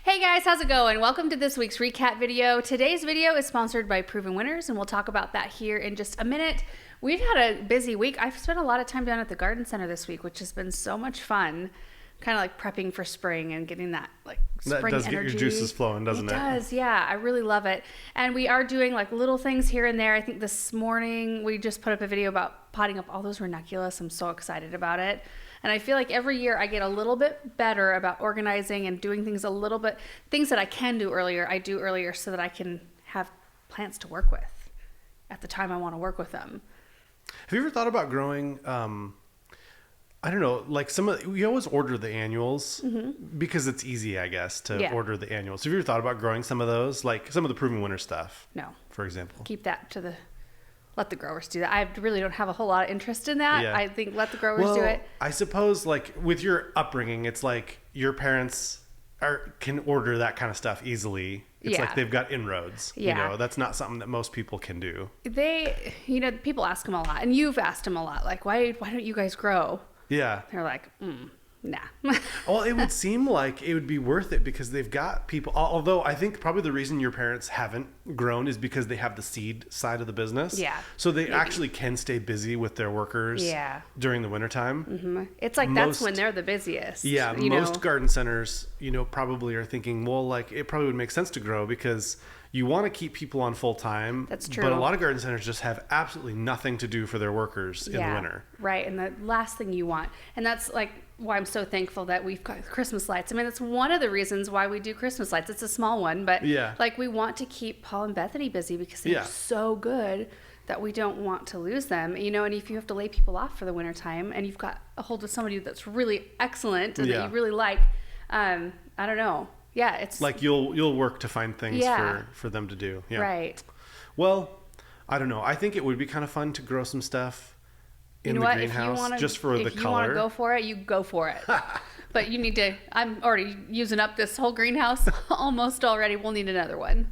Hey guys, how's it going? Welcome to this week's recap video. Today's video is sponsored by Proven Winners, and we'll talk about that here in just a minute. We've had a busy week. I've spent a lot of time down at the garden center this week, which has been so much fun. Kind of like prepping for spring and getting that like spring energy. That does get your juices flowing, doesn't it? It does, yeah. I really love it. And we are doing like little things here and there. I think this morning we just put up a video about potting up all those ranunculus. I'm so excited about it. And I feel like every year I get a little bit better about organizing and doing things a little bit, things that I can do earlier, I do earlier so that I can have plants to work with at the time I want to work with them. Have you ever thought about growing, I don't know, like we always order the annuals because it's easy, I guess, to order the annuals. Have you ever thought about growing some of those, like some of the Proven Winter stuff? No. For example. Keep that to let the growers do that. I really don't have a whole lot of interest in that. Yeah. I think let the growers do it. I suppose like with your upbringing, it's like your parents can order that kind of stuff easily. It's like they've got inroads. Yeah. You know, that's not something that most people can do. People ask them a lot, and you've asked them a lot, like, why don't you guys grow? Yeah. They're like, nah. Well, it would seem like it would be worth it because they've got people. Although I think probably the reason your parents haven't grown is because they have the seed side of the business. Yeah. So they actually can stay busy with their workers during the wintertime. Mm-hmm. It's like that's when they're the busiest. Yeah. Most garden centers, probably are thinking, well, like it probably would make sense to grow because you want to keep people on full time. That's true. But a lot of garden centers just have absolutely nothing to do for their workers in the winter. Right. And the last thing you want. And that's like why I'm so thankful that we've got Christmas lights. I mean, that's one of the reasons why we do Christmas lights. It's a small one, but like we want to keep Paul and Bethany busy because they're so good that we don't want to lose them. And if you have to lay people off for the winter time and you've got a hold of somebody that's really excellent and that you really like, I don't know. Yeah, it's like you'll work to find things for them to do. Yeah. Right. Well, I don't know. I think it would be kind of fun to grow some stuff in the greenhouse just for the color. If you want to go for it, you go for it. But you need to. I'm already using up this whole greenhouse almost already. We'll need another one.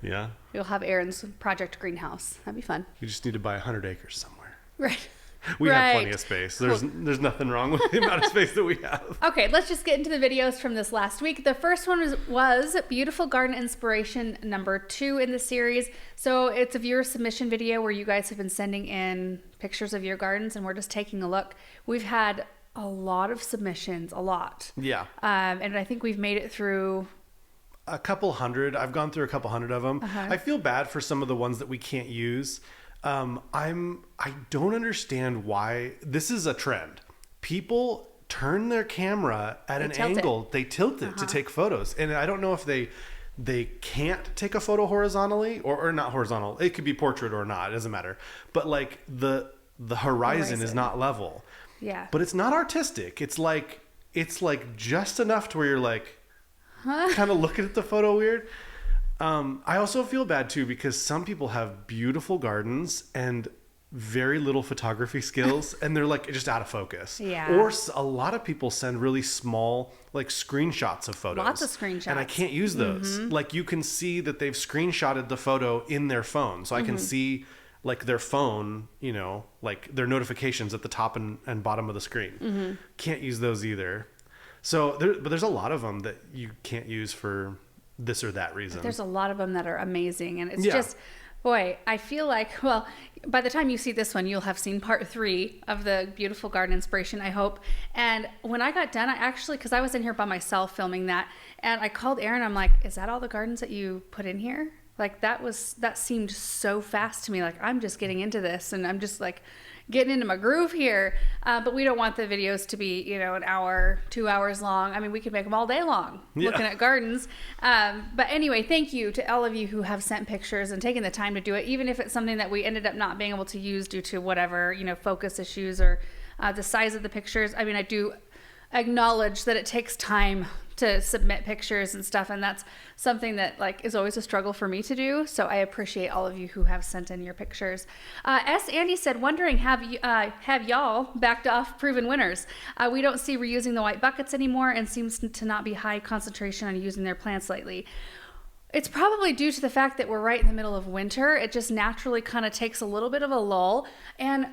Yeah. You'll have Aaron's project greenhouse. That'd be fun. You just need to buy 100 acres somewhere. Right. We have plenty of space. There's nothing wrong with the amount of space that we have. Okay, let's just get into the videos from this last week. The first one was Beautiful Garden Inspiration number 2 in the series. So it's a viewer submission video where you guys have been sending in pictures of your gardens and we're just taking a look. We've had a lot of submissions, a lot. Yeah. And I think we've made it through a couple hundred. I've gone through a couple hundred of them. I feel bad for some of the ones that we can't use. I don't understand why this is a trend. People turn their camera at an angle. They tilt it to take photos. And I don't know if they can't take a photo horizontally or not horizontal. It could be portrait or not. It doesn't matter. But like the horizon is not level. Yeah. But it's not artistic. It's like just enough to where you're like kind of looking at the photo weird. I also feel bad too because some people have beautiful gardens and very little photography skills and they're like just out of focus. Yeah. Or a lot of people send really small like screenshots of photos. Lots of screenshots. And I can't use those. Like you can see that they've screenshotted the photo in their phone. So I can see like their phone, like their notifications at the top and bottom of the screen. Can't use those either. So but there's a lot of them that you can't use for this or that reason. But there's a lot of them that are amazing. And it's just, boy, I feel like, well, by the time you see this one, you'll have seen part 3 of the Beautiful Garden Inspiration, I hope. And when I got done, I actually, because I was in here by myself filming that, and I called Aaron, I'm like, is that all the gardens that you put in here? Like that seemed so fast to me. Like I'm just getting into this and I'm just like getting into my groove here. But we don't want the videos to be, an hour, 2 hours long. I mean, we could make them all day long looking at gardens. But anyway, thank you to all of you who have sent pictures and taken the time to do it, even if it's something that we ended up not being able to use due to whatever, focus issues or the size of the pictures. I mean, I do acknowledge that it takes time to submit pictures and stuff, and that's something that is always a struggle for me to do. So I appreciate all of you who have sent in your pictures. Andy said, wondering, have y'all backed off Proven Winners? We don't see reusing the white buckets anymore and seems to not be high concentration on using their plants lately. It's probably due to the fact that we're right in the middle of winter. It just naturally kind of takes a little bit of a lull. And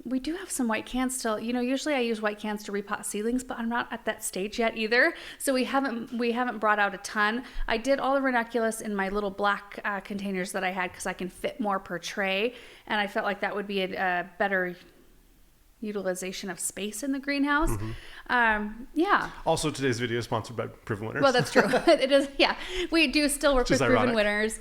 We do have some white cans still. You know, usually I use white cans to repot seedlings, but I'm not at that stage yet either. So we haven't brought out a ton. I did all the ranunculus in my little black containers that I had because I can fit more per tray, and I felt like that would be a better utilization of space in the greenhouse. Yeah. Also, today's video is sponsored by Proven Winners. Well, that's true. It is. Yeah, we do still work with Proven Winners.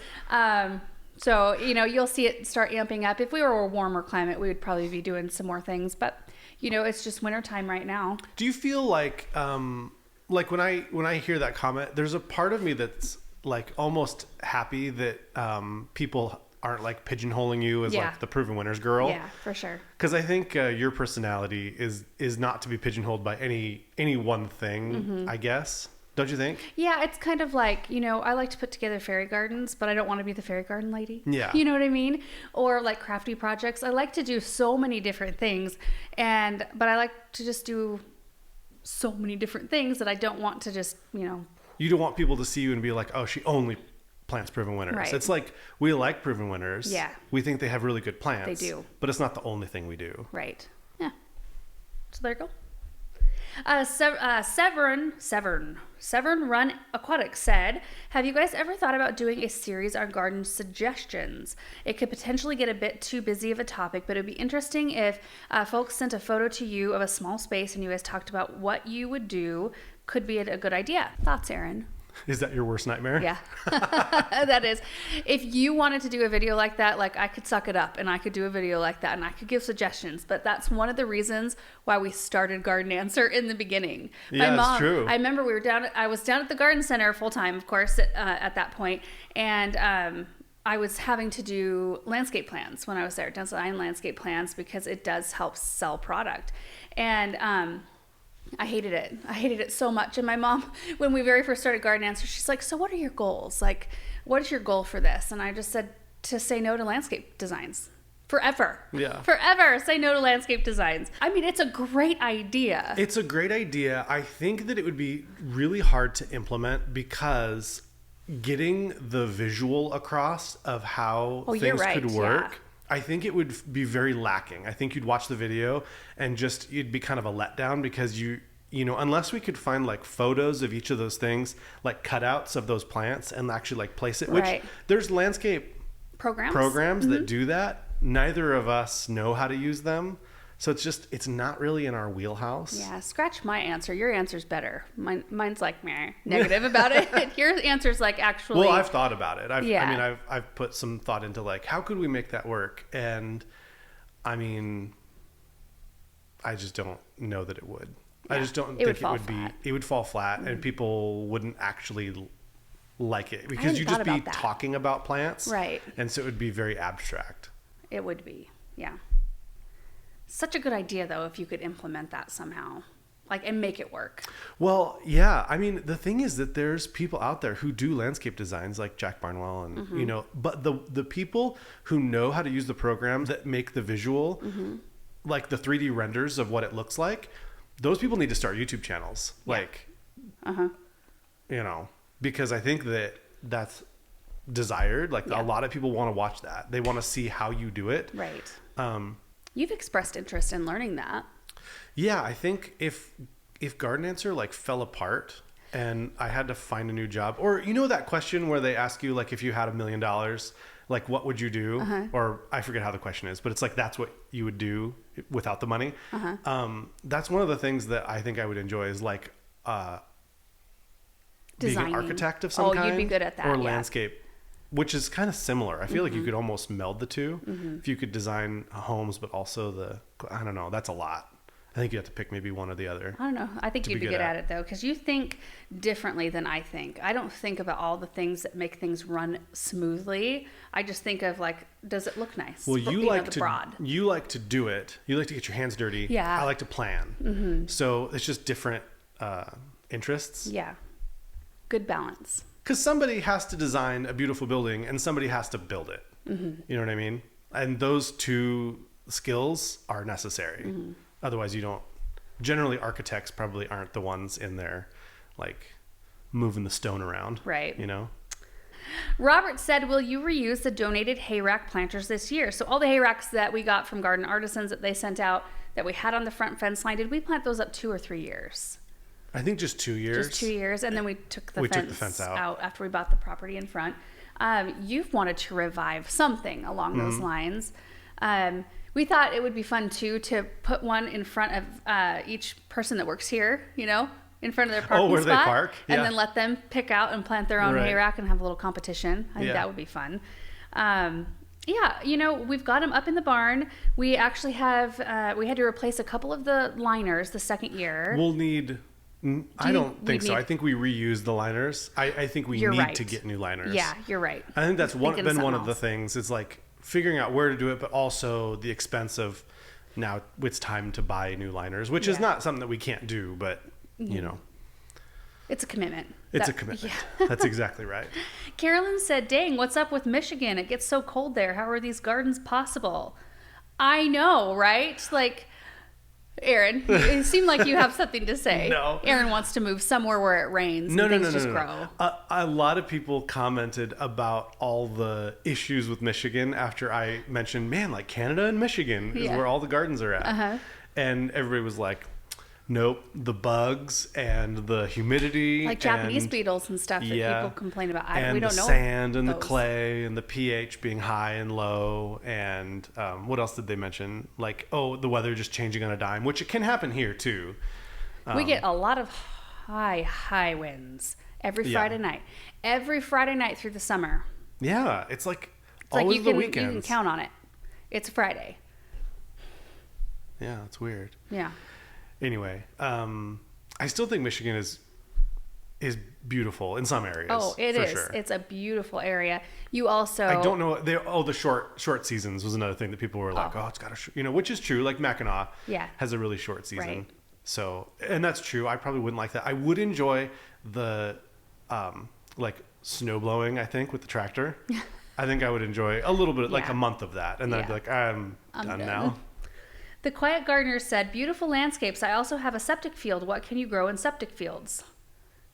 So, you know, you'll see it start amping up. If we were a warmer climate, we would probably be doing some more things. But, you know, it's just wintertime right now. Do you feel like when I hear that comment, there's a part of me that's like almost happy that people aren't like pigeonholing you as like the Proven Winners girl? Yeah, for sure. Because I think your personality is not to be pigeonholed by any one thing, I guess. Don't you think? Yeah, it's kind of like, you know, I like to put together fairy gardens, but I don't want to be the fairy garden lady. Yeah. You know what I mean? Or like crafty projects. I like to do so many different things, but I like to just do so many different things that I don't want to just, you know. You don't want people to see you and be like, oh, she only plants Proven Winners. Right. It's like, we like Proven Winners. Yeah. We think they have really good plants. They do. But it's not the only thing we do. Right. Yeah. So there you go. Severn Run Aquatics said, have you guys ever thought about doing a series on garden suggestions? It could potentially get a bit too busy of a topic, but it would be interesting if folks sent a photo to you of a small space and you guys talked about what you would do. Could be a good idea. Thoughts, Erin? Is that your worst nightmare? Yeah, that is. If you wanted to do a video like that, like I could suck it up and I could do a video like that and I could give suggestions. But that's one of the reasons why we started Garden Answer in the beginning. Yeah, My mom, it's true. I remember I was down at the garden center full time, of course, at that point, and I was having to do landscape plans when I was there, design landscape plans, because it does help sell product. And I hated it. I hated it so much. And my mom, when we very first started Garden Answer, she's like, so what are your goals? Like, what is your goal for this? And I just said to say no to landscape designs. Forever. Yeah. Forever. Say no to landscape designs. I mean, it's a great idea. It's a great idea. I think that it would be really hard to implement because getting the visual across of how things could work, yeah. I think it would be very lacking. I think you'd watch the video and just, you'd be kind of a letdown because you know, unless we could find like photos of each of those things, like cutouts of those plants and actually like place it, which there's landscape programs that do that. Neither of us know how to use them. So it's not really in our wheelhouse. Yeah, scratch my answer. Your answer's better. Mine's like meh, negative about it. Your answer's like actually. Well, I've thought about it. I've put some thought into like, how could we make that work? And I mean, I just don't know that it would. Yeah, I just don't think it would be. It would fall flat, and people wouldn't actually like it because you'd just be talking about plants, right? And so it would be very abstract. It would be, yeah. Such a good idea, though, if you could implement that somehow, like, and make it work. Well, yeah. I mean, the thing is that there's people out there who do landscape designs, like Jack Barnwell, and you know, but the people who know how to use the program that make the visual, like the 3D renders of what it looks like, those people need to start YouTube channels, like, you know, because I think that's desired. Like a lot of people want to watch that. They want to see how you do it. Right. You've expressed interest in learning that. Yeah, I think if Garden Answer like fell apart and I had to find a new job, or you know that question where they ask you like if you had $1 million, like what would you do? Or I forget how the question is, but it's like that's what you would do without the money. That's one of the things that I think I would enjoy is like being an architect of some kind. Oh, you'd be good at that. Or landscape. Which is kind of similar. I feel like you could almost meld the two if you could design homes, but also I don't know, that's a lot. I think you have to pick maybe one or the other. I don't know. I think you'd be good at it though, because you think differently than I think. I don't think about all the things that make things run smoothly. I just think of like, does it look nice? Well, you like to do it. You like to get your hands dirty. Yeah. I like to plan. So it's just different interests. Yeah. Good balance. Because somebody has to design a beautiful building and somebody has to build it. You know what I mean? And those two skills are necessary. Otherwise, you don't. Generally, architects probably aren't the ones in there, like moving the stone around. Right. You know. Robert said, will you reuse the donated Hayrack planters this year? So all the Hayracks that we got from Garden Artisans that they sent out that we had on the front fence line, did we plant those up 2 or 3 years? I think just 2 years. Just 2 years. And then we took the fence out after we bought the property in front. You've wanted to revive something along those lines. We thought it would be fun, too, to put one in front of each person that works here, you know, in front of their parking spot. Where they park? Yeah. And then let them pick out and plant their own hayrack and have a little competition. I think that would be fun. Yeah, you know, we've got them up in the barn. We actually have, we had to replace a couple of the liners the second year. We'll need... I don't think so. I think we reuse the liners. I think we need to get new liners. Yeah, you're right. I think that's been one of the things. It's like figuring out where to do it, but also the expense of now it's time to buy new liners, which is not something that we can't do, but you know. It's a commitment. It's a commitment. Yeah. That's exactly right. Carolyn said, dang, what's up with Michigan? It gets so cold there. How are these gardens possible? I know, right? Like... Aaron, it seemed like you have something to say. No. Aaron wants to move somewhere where it rains and things just grow. A lot of people commented about all the issues with Michigan after I mentioned, man, like Canada and Michigan is where all the gardens are at. And everybody was like, nope, the bugs and the humidity. Like Japanese beetles and stuff that people complain about. We don't know. And the sand and the clay and the pH being high and low. And what else did they mention? Like, the weather just changing on a dime, which it can happen here too. We get a lot of high winds every Friday night. Every Friday night through the summer. Yeah, it's like always the weekends. You can count on it. It's Friday. Yeah, it's weird. Yeah. Anyway, I still think Michigan is beautiful in some areas. Oh, it is. Sure. It's a beautiful area. You also... I don't know. The short seasons was another thing that people were like, it's got a... which is true. Like Mackinac has a really short season. Right. So, and that's true. I probably wouldn't like that. I would enjoy the, like snow blowing, I think, with the tractor. I think I would enjoy a little bit, like a month of that. And then I'd be like, I'm done now. The Quiet Gardener said, beautiful landscapes. I also have a septic field. What can you grow in septic fields?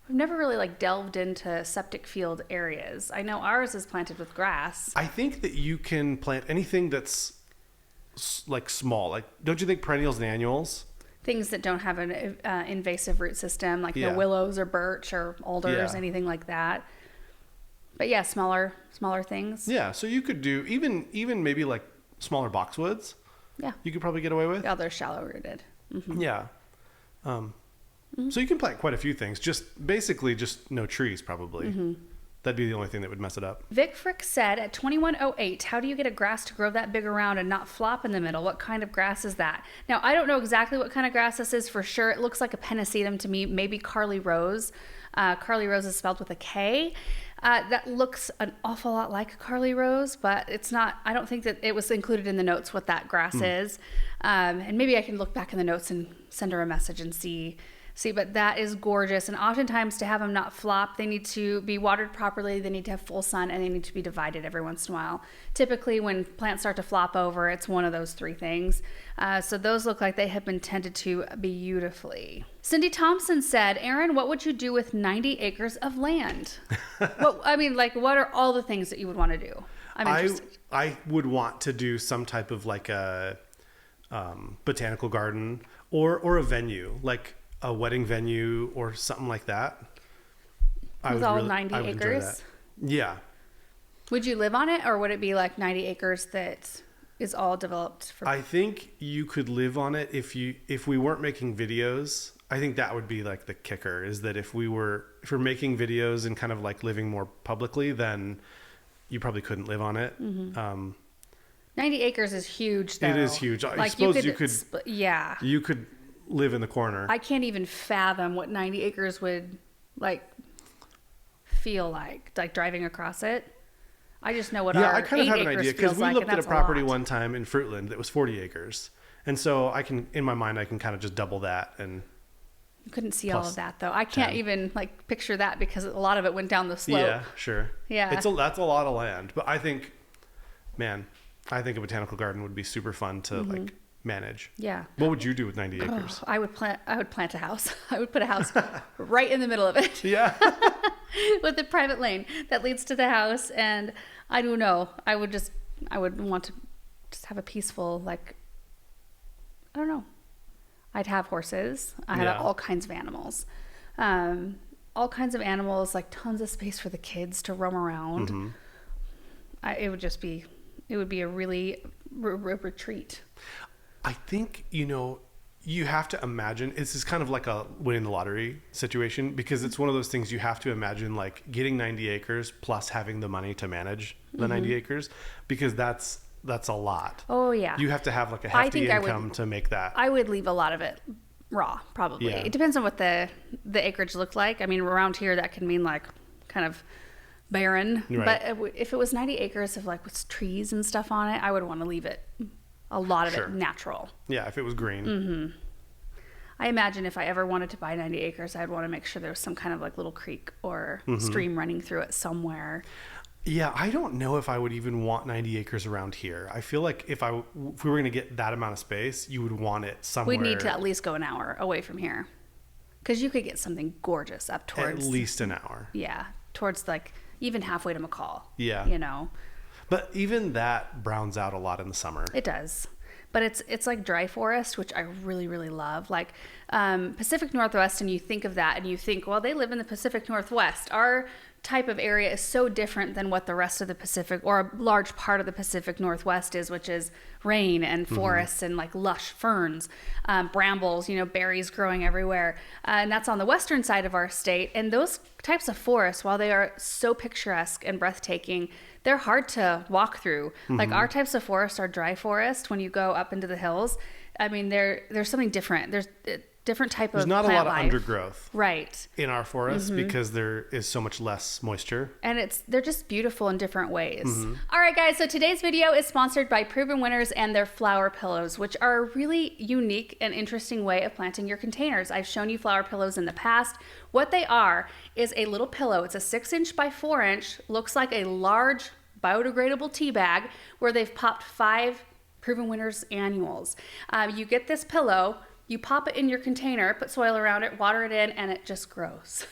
We've never really delved into septic field areas. I know ours is planted with grass. I think that you can plant anything that's like small. Like, don't you think perennials and annuals? Things that don't have an invasive root system, like the willows or birch or alders, anything like that. But yeah, smaller things. Yeah, so you could do even maybe like smaller boxwoods. Yeah. You could probably get away with. Yeah, they're shallow rooted. Mm-hmm. Yeah. So you can plant quite a few things. Basically just no trees probably. Mm-hmm. That'd be the only thing that would mess it up. Vic Frick said at 2108, how do you get a grass to grow that big around and not flop in the middle? What kind of grass is that? Now, I don't know exactly what kind of grass this is for sure. It looks like a pennisetum to me, maybe Carly Rose. Carly Rose is spelled with a K. That looks an awful lot like Carly Rose, but it's not. I don't think that it was included in the notes what that grass is. And maybe I can look back in the notes and send her a message and see. But that is gorgeous. And oftentimes to have them not flop, they need to be watered properly. They need to have full sun and they need to be divided every once in a while. Typically when plants start to flop over, it's one of those three things. So those look like they have been tended to beautifully. Cindy Thompson said, Aaron, what would you do with 90 acres of land? What are all the things that you would want to do? I'm interested. I would want to do some type of like a botanical garden or a venue, like a wedding venue or something like that. With all 90 acres? Yeah. Would you live on it, or would it be like 90 acres that is all developed for... I think you could live on it if we weren't making videos. I think that would be like the kicker, is that if we're making videos and kind of like living more publicly, then you probably couldn't live on it. Mm-hmm. 90 acres is huge, though. It is huge. I suppose you could yeah. You could live in the corner. I can't even fathom what 90 acres would feel like driving across it. I just know what our 8 acres I kind of have an idea, because we looked at a property one time in Fruitland that was 40 acres. And so in my mind, I can kind of just double that. And you couldn't see all of that, though. I can't even picture that, because a lot of it went down the slope. Yeah, sure. Yeah. That's a lot of land. But I think a botanical garden would be super fun to manage. Yeah. What would you do with 90 acres? I would plant a house. I would put a house right in the middle of it. Yeah. with the private lane that leads to the house. And I don't know. I would want to just have a peaceful, like, I don't know. I'd have horses. I had all kinds of animals. All kinds of animals, like tons of space for the kids to roam around. Mm-hmm. It would be a really retreat. I think, you have to imagine, this is kind of like a winning the lottery situation, because it's one of those things you have to imagine, like getting 90 acres plus having the money to manage the 90 acres, because that's a lot. Oh yeah. You have to have like a hefty income to make that. I would leave a lot of it raw, probably. Yeah. It depends on what the acreage looked like. I mean, around here that can mean like kind of barren, right. But if it was 90 acres of like with trees and stuff on it, I would want to leave it a lot of it natural. Yeah, if it was green. Mm-hmm. I imagine if I ever wanted to buy 90 acres, I'd want to make sure there was some kind of like little creek or stream running through it somewhere. Yeah, I don't know if I would even want 90 acres around here. I feel like if we were going to get that amount of space, you would want it somewhere. We'd need to at least go an hour away from here, because you could get something gorgeous up towards. At least an hour. Yeah, towards like even halfway to McCall. Yeah. But even that browns out a lot in the summer. It does. But it's like dry forest, which I really, really love. Like Pacific Northwest, and you think of that and you think, well, they live in the Pacific Northwest. Our type of area is so different than what the rest of the Pacific, or a large part of the Pacific Northwest is, which is rain and forests and like lush ferns, brambles, berries growing everywhere. And that's on the western side of our state. And those types of forests, while they are so picturesque and breathtaking, they're hard to walk through. Like our types of forests are dry forest. When you go up into the hills, I mean, there's something different. There's a different type of plant life. There's not a lot of undergrowth, right, in our forests because there is so much less moisture. And they're just beautiful in different ways. All right, guys. So today's video is sponsored by Proven Winners and their flower pillows, which are a really unique and interesting way of planting your containers. I've shown you flower pillows in the past. What they are is a little pillow. It's a 6-inch by 4-inch, looks like a large biodegradable tea bag, where they've popped 5 Proven Winners annuals. You get this pillow, you pop it in your container, put soil around it, water it in, and it just grows.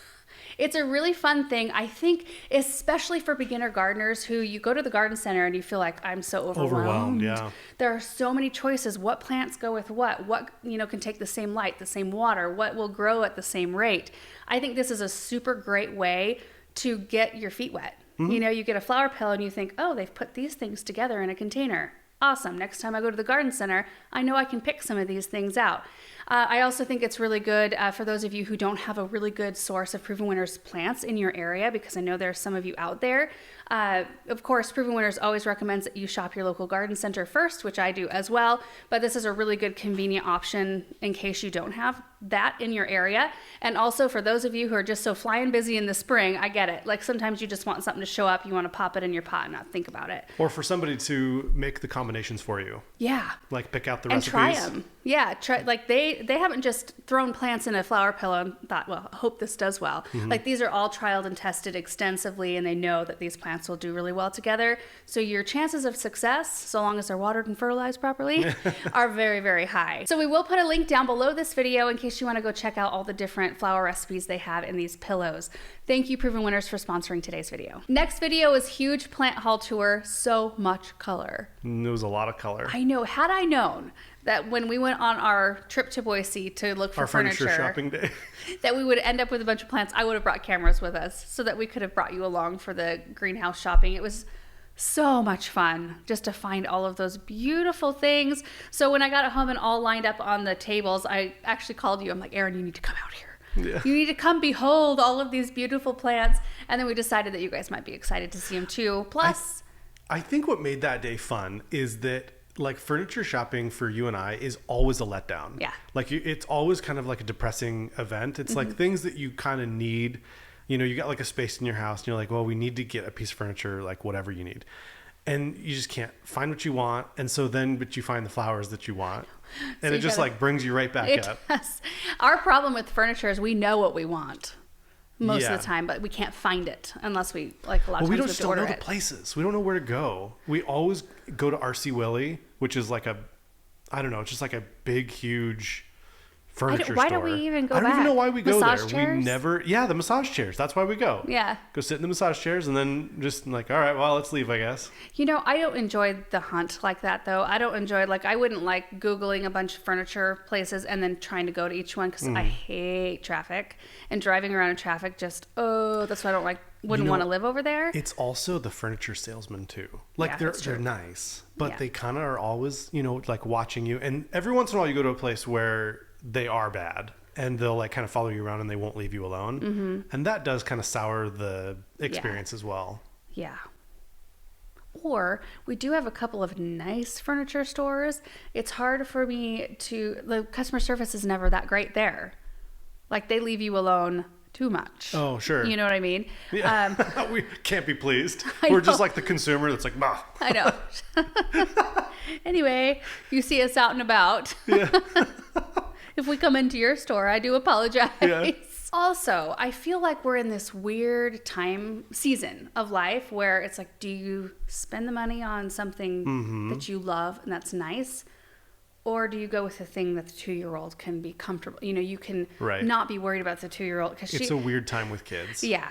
It's a really fun thing, I think, especially for beginner gardeners who you go to the garden center and you feel like, I'm so overwhelmed. Yeah. There are so many choices. What plants go with what can take the same light, the same water, what will grow at the same rate. I think this is a super great way to get your feet wet. You get a flower pillow and you think, oh, they've put these things together in a container. Awesome. Next time I go to the garden center, I know I can pick some of these things out. I also think it's really good for those of you who don't have a really good source of Proven Winners plants in your area, because I know there are some of you out there. Of course, Proven Winners always recommends that you shop your local garden center first, which I do as well. But this is a really good convenient option in case you don't have that in your area. And also for those of you who are just so flying busy in the spring, I get it. Like sometimes you just want something to show up. You want to pop it in your pot and not think about it. Or for somebody to make the combinations for you. Yeah. Like pick out the and recipes. Try them. Yeah. Like they haven't just thrown plants in a flower pillow and thought, well, I hope this does well. Like these are all trialed and tested extensively, and they know that these plants will do really well together. So your chances of success, so long as they're watered and fertilized properly, are very, very high. So we will put a link down below this video in case you want to go check out all the different flower recipes they have in these pillows. Thank you, Proven Winners, for sponsoring today's video. Next video is huge plant haul tour. So much color. There was a lot of color. I know. Had I known that when we went on our trip to Boise to look for our furniture shopping day, that we would end up with a bunch of plants, I would have brought cameras with us so that we could have brought you along for the greenhouse shopping. It was so much fun just to find all of those beautiful things. So when I got it home and all lined up on the tables, I actually called you. I'm like, Erin, you need to come out here. Yeah. You need to come behold all of these beautiful plants. And then we decided that you guys might be excited to see them too. Plus, I think what made that day fun is that like furniture shopping for you and I is always a letdown. Yeah. Like it's always kind of like a depressing event. It's like things that you kind of need. You got like a space in your house and you're like, well, we need to get a piece of furniture, like whatever you need. And you just can't find what you want. And so but you find the flowers that you want. And it just like brings you right back up. Does. Our problem with furniture is we know what we want most of the time, but we can't find it unless we like a lot of times we don't know the places. We don't know where to go. We always go to RC Willie, which is like it's just like a big, huge furniture store. Why don't we even go back? I don't even know why we go Massage there. chairs? We never, the massage chairs. That's why we go. Yeah. Go sit in the massage chairs and then just like, all right, well, let's leave, I guess. You know, I don't enjoy the hunt like that, though. I don't enjoy, like, I wouldn't like Googling a bunch of furniture places and then trying to go to each one because I hate traffic. And driving around in traffic just, that's why I don't like, wouldn't want to live over there. It's also the furniture salesman, too. Like, they're nice, but they kind of are always, like watching you. And every once in a while you go to a place where they are bad. And they'll like kind of follow you around and they won't leave you alone. Mm-hmm. And that does kind of sour the experience as well. Yeah. Or we do have a couple of nice furniture stores. It's hard for me the customer service is never that great there. Like they leave you alone too much. Oh, sure. You know what I mean? Yeah. We can't be pleased. We're just like the consumer that's like, bah. I know. Anyway, you see us out and about. Yeah. If we come into your store, I do apologize. Yeah. Also, I feel like we're in this weird season of life where it's like, do you spend the money on something that you love and that's nice? Or do you go with the thing that the 2-year-old can be comfortable? You can not be worried about the 2-year-old. It's a weird time with kids. Yeah.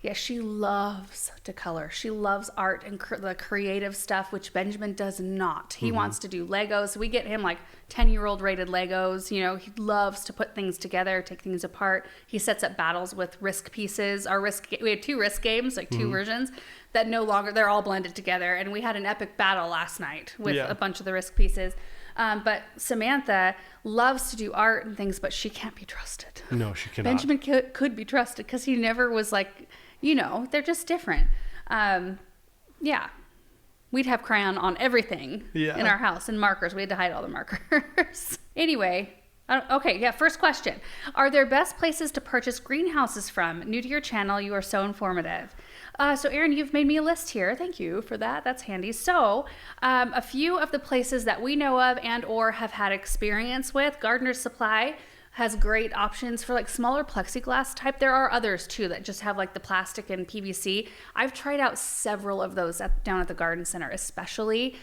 Yeah, she loves to color. She loves art and the creative stuff, which Benjamin does not. He wants to do Legos. We get him like 10-year-old rated Legos. He loves to put things together, take things apart. He sets up battles with Risk pieces. We had 2 Risk games, like 2 versions that no longer, they're all blended together. And we had an epic battle last night with a bunch of the Risk pieces. But Samantha loves to do art and things, but she can't be trusted. No, she cannot. Benjamin could be trusted because he never was like, they're just different. Yeah. We'd have crayon on everything in our house and markers. We had to hide all the markers. Anyway, first question. Are there best places to purchase greenhouses from? New to your channel, you are so informative. So Erin, you've made me a list here. Thank you for that. That's handy. So a few of the places that we know of and or have had experience with, Gardener's Supply has great options for like smaller plexiglass type. There are others too that just have like the plastic and PVC. I've tried out several of those down at the garden center, especially.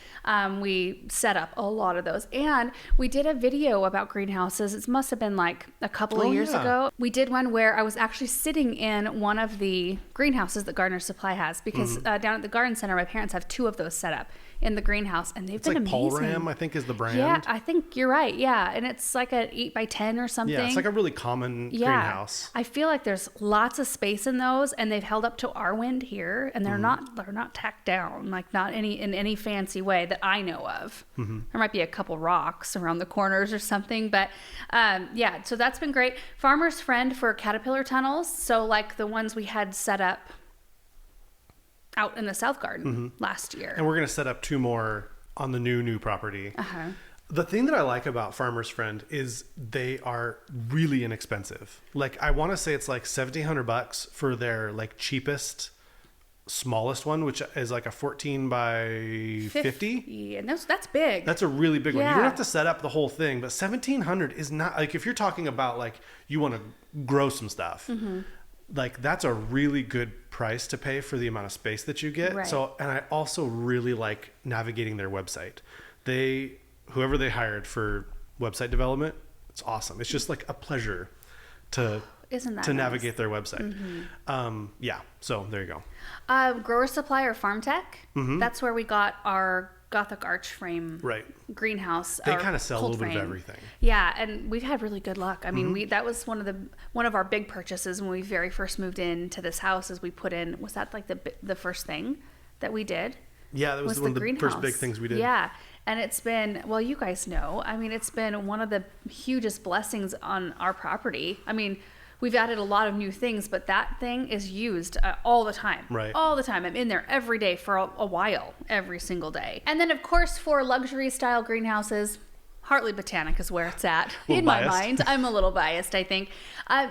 We set up a lot of those, and we did a video about greenhouses. It must have been like a couple of years ago. We did one where I was actually sitting in one of the greenhouses that Gardener Supply has because down at the garden center, my parents have 2 of those set up in the greenhouse, and they've been amazing. Paul Ram, I think, is the brand. Yeah, I think you're right. Yeah, and it's like an 8x10 or something. Yeah, it's like a really common greenhouse. I feel like there's lots of space in those, and they've held up to our wind here, and they're not tacked down, like not in any fancy way that I know of. There might be a couple rocks around the corners or something, but so that's been great. Farmer's Friend for caterpillar tunnels, so like the ones we had set up out in the South Garden last year. And we're going to set up 2 more on the new property. The thing that I like about Farmer's Friend is they are really inexpensive. Like I want to say it's like $1,700 for their like cheapest, smallest one, which is like a 14 by 50. And that's big. That's a really big one. You don't have to set up the whole thing, but $1,700 is not like, if you're talking about like you want to grow some stuff, like that's a really good price to pay for the amount of space that you get. So, and I also really like navigating their website. Whoever they hired for website development, it's awesome. It's just like a pleasure to navigate their website. So there you go. Grower Supply or Farm Tech. That's where we got our Gothic arch frame greenhouse. They kind of sell a little bit of everything. Yeah, and we've had really good luck. I mean, that was one of our big purchases when we very first moved into this house. Is we put in, was that like the first thing that we did? Yeah, that was one of the first big things we did. Yeah, and it's been, well, you guys know. I mean, it's been one of the hugest blessings on our property. I mean, we've added a lot of new things, but that thing is used all the time. All the time. I'm in there every day for a while, every single day. And then, of course, for luxury style greenhouses, Hartley Botanic is where it's at in my mind. I'm a little biased, I think.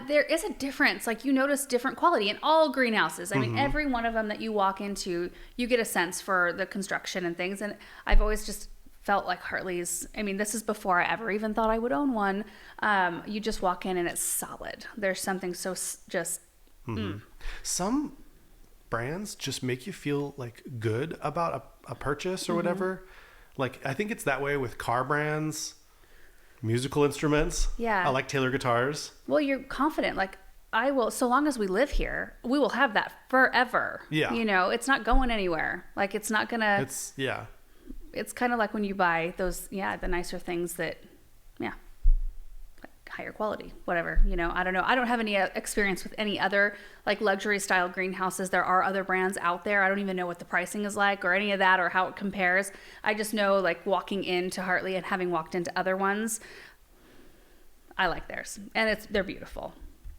There is a difference. Like you notice different quality in all greenhouses. I mean, every one of them that you walk into, you get a sense for the construction and things. And I've always just felt like Hartley's, I mean, this is before I ever even thought I would own one. You just walk in and it's solid. There's something so just... Some brands just make you feel like good about a purchase or whatever. Like, I think it's that way with car brands. Musical instruments. Yeah. I like Taylor guitars. Well, you're confident. Like, I will, so long as we live here, we will have that forever. Yeah. You know, it's not going anywhere. Like, it's not going to. It's kind of like when you buy those, the nicer things that, higher quality, whatever, you know, I don't know. I don't have any experience with any other like luxury style greenhouses. There are other brands out there. I don't even know what the pricing is like or any of that or how it compares. I just know, like, walking into Hartley and having walked into other ones, I like theirs, and they're beautiful.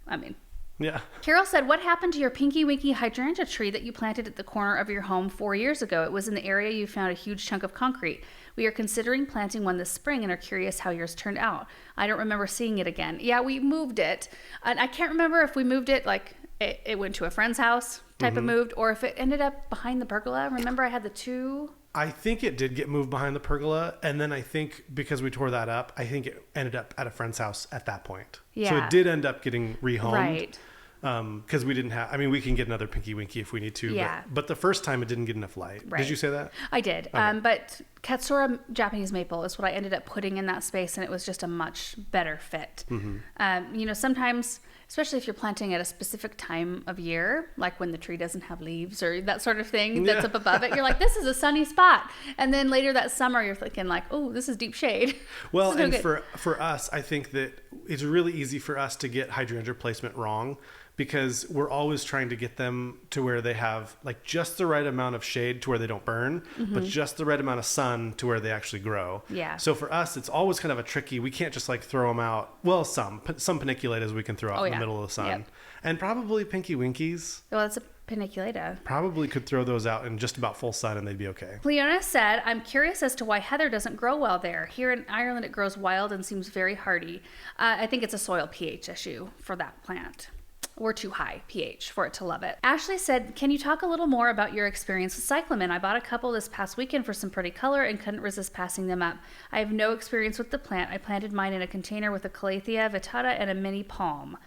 I mean, yeah. Carol said, what happened to your Pinky Winky hydrangea tree that you planted at the corner of your home 4 years ago? It was in the area you found a huge chunk of concrete. We are considering planting one this spring and are curious how yours turned out. I don't remember seeing it again. Yeah, we moved it. And I can't remember if we moved it, like it went to a friend's house type of moved, or if it ended up behind the pergola. Remember I had the two? I think it did get moved behind the pergola. And then I think because we tore that up, I think it ended up at a friend's house at that point. Yeah. So it did end up getting rehomed. Right. Because we didn't have, I mean, we can get another Pinky Winky if we need to. Yeah. But the first time it didn't get enough light. Right. Did you say that? I did. Okay. But Katsura Japanese maple is what I ended up putting in that space, and it was just a much better fit. Mm-hmm. You know, sometimes, especially if you're planting at a specific time of year, like when the tree doesn't have leaves or that sort of thing that's up above it, you're like, this is a sunny spot. And then later that summer, you're thinking like, oh, this is deep shade. Well, and for us, I think that it's really easy for us to get hydrangea placement wrong, because we're always trying to get them to where they have like just the right amount of shade to where they don't burn, but just the right amount of sun to where they actually grow. Yeah. So for us, it's always kind of a tricky, we can't just like throw them out. Well, some paniculators we can throw out in the middle of the sun. Yep. And probably Pinky Winkies. Well, it's a paniculata. Probably could throw those out in just about full sun and they'd be okay. Leona said, I'm curious as to why heather doesn't grow well there. Here in Ireland, it grows wild and seems very hardy. I think it's a soil pH issue for that plant. Or too high pH for it to love it. Ashley said, can you talk a little more about your experience with cyclamen? I bought a couple this past weekend for some pretty color and couldn't resist passing them up. I have no experience with the plant. I planted mine in a container with a Calathea vittata and a mini palm.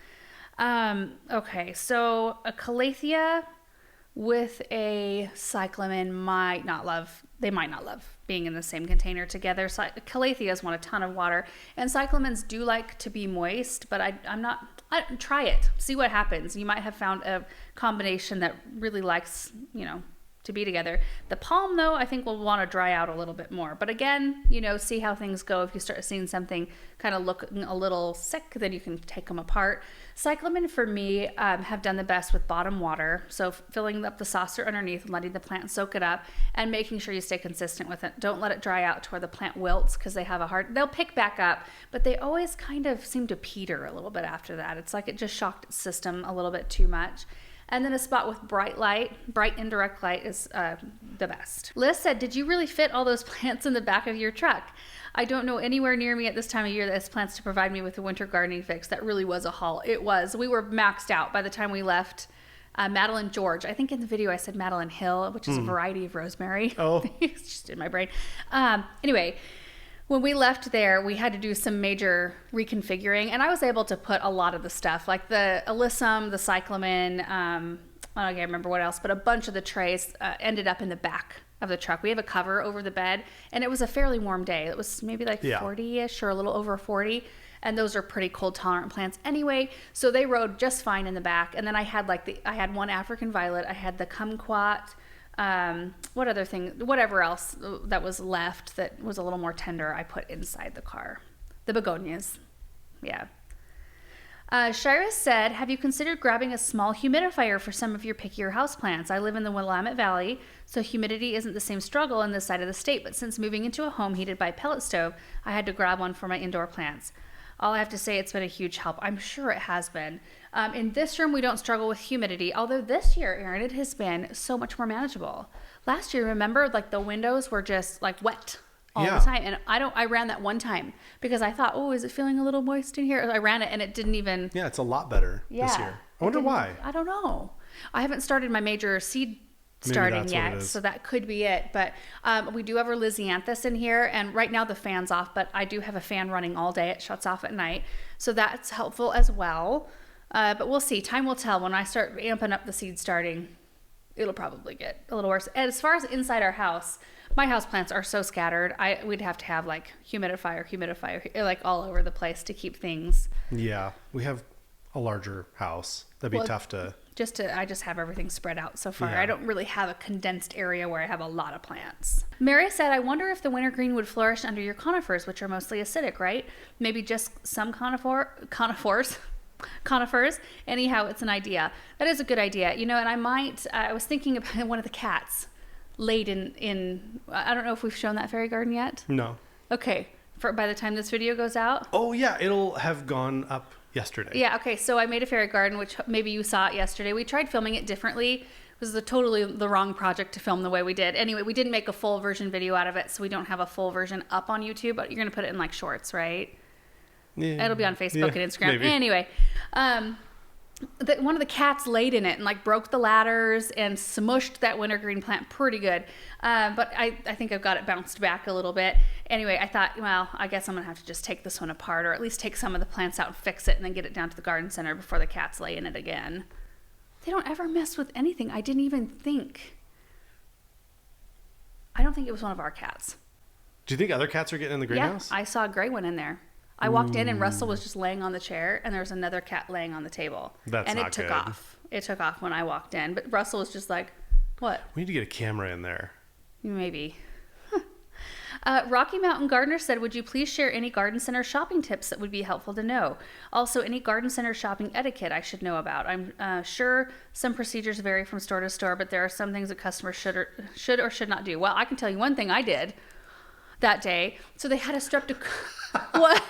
Okay, so a Calathea with a cyclamen might not love being in the same container together. Calatheas want a ton of water, and cyclamens do like to be moist, but try it. See what happens. You might have found a combination that really likes, to be together. The palm, though, I think will want to dry out a little bit more. But again, see how things go. If you start seeing something kind of looking a little sick, then you can take them apart. Cyclamen, for me, have done the best with bottom water. So filling up the saucer underneath and letting the plant soak it up and making sure you stay consistent with it. Don't let it dry out to where the plant wilts, because they'll pick back up, but they always kind of seem to peter a little bit after that. It's like it just shocked its system a little bit too much. And then a spot with bright indirect light is the best. Liz said, did you really fit all those plants in the back of your truck? I don't know anywhere near me at this time of year that has plants to provide me with a winter gardening fix. That really was a haul. It was. We were maxed out by the time we left Madeline George. I think in the video I said Madeline Hill, which is a variety of rosemary. Oh. It's just in my brain. Anyway, when we left there, we had to do some major reconfiguring, and I was able to put a lot of the stuff, like the alyssum, the cyclamen, I can't remember what else, but a bunch of the trays ended up in the back of the truck. We have a cover over the bed, and it was a fairly warm day. It was maybe like 40-ish or a little over 40, and those are pretty cold tolerant plants anyway, so they rode just fine in the back. And then I had one African violet, I had the kumquat, whatever else that was left that was a little more tender, I put inside the car. The begonias. Yeah. Shira said, have you considered grabbing a small humidifier for some of your pickier houseplants? I live in the Willamette Valley, so humidity isn't the same struggle in this side of the state, but since moving into a home heated by a pellet stove, I had to grab one for my indoor plants. All I have to say, it's been a huge help. I'm sure it has been. In this room, we don't struggle with humidity, although this year, Erin, it has been so much more manageable. Last year, remember, like the windows were just like wet all the time. And I ran that one time because I thought, oh, is it feeling a little moist in here? I ran it and it didn't even. Yeah, it's a lot better this year. I wonder why. I don't know. I haven't started my major seed starting yet, so that could be it. But we do have our Lysianthus in here, and right now the fan's off, but I do have a fan running all day. It shuts off at night, so that's helpful as well. But we'll see. Time will tell when I start amping up the seed starting. it'll probably get a little worse. And as far as inside our house, my house plants are so scattered. We'd have to have like humidifier like all over the place to keep things. Yeah, we have a larger house. That'd be tough to. I just have everything spread out so far. Yeah. I don't really have a condensed area where I have a lot of plants. Mary said, I wonder if the wintergreen would flourish under your conifers, which are mostly acidic, right? Maybe just some conifers. Anyhow, it's an idea. That is a good idea. You know, and I was thinking about one of the cats laid in, I don't know if we've shown that fairy garden yet. No. Okay. By the time this video goes out. Oh yeah, it'll have gone up yesterday. Yeah, okay, so I made a fairy garden, which maybe you saw it yesterday. We tried filming it differently. It was totally the wrong project to film the way we did. Anyway, we didn't make a full version video out of it, so we don't have a full version up on YouTube, but you're going to put it in like shorts, right? Yeah. It'll be on Facebook and Instagram. Maybe. Anyway, one of the cats laid in it and like broke the ladders and smushed that wintergreen plant pretty good. But I think I've got it bounced back a little bit. Anyway, I thought, well, I guess I'm going to have to just take this one apart, or at least take some of the plants out and fix it and then get it down to the garden center before the cats lay in it again. They don't ever mess with anything. I didn't even think. I don't think it was one of our cats. Do you think other cats are getting in the greenhouse? Yeah, I saw a gray one in there. I walked in and Russell was just laying on the chair, and there was another cat laying on the table. That's not it took good. off. It took off when I walked in, but Russell was just like, "What?" We need to get a camera in there. Maybe. Rocky Mountain Gardener said, would you please share any garden center shopping tips that would be helpful to know? Also, any garden center shopping etiquette I should know about. I'm sure some procedures vary from store to store, but there are some things that customers should or should not do. Well, I can tell you one thing I did that day. So they had a what?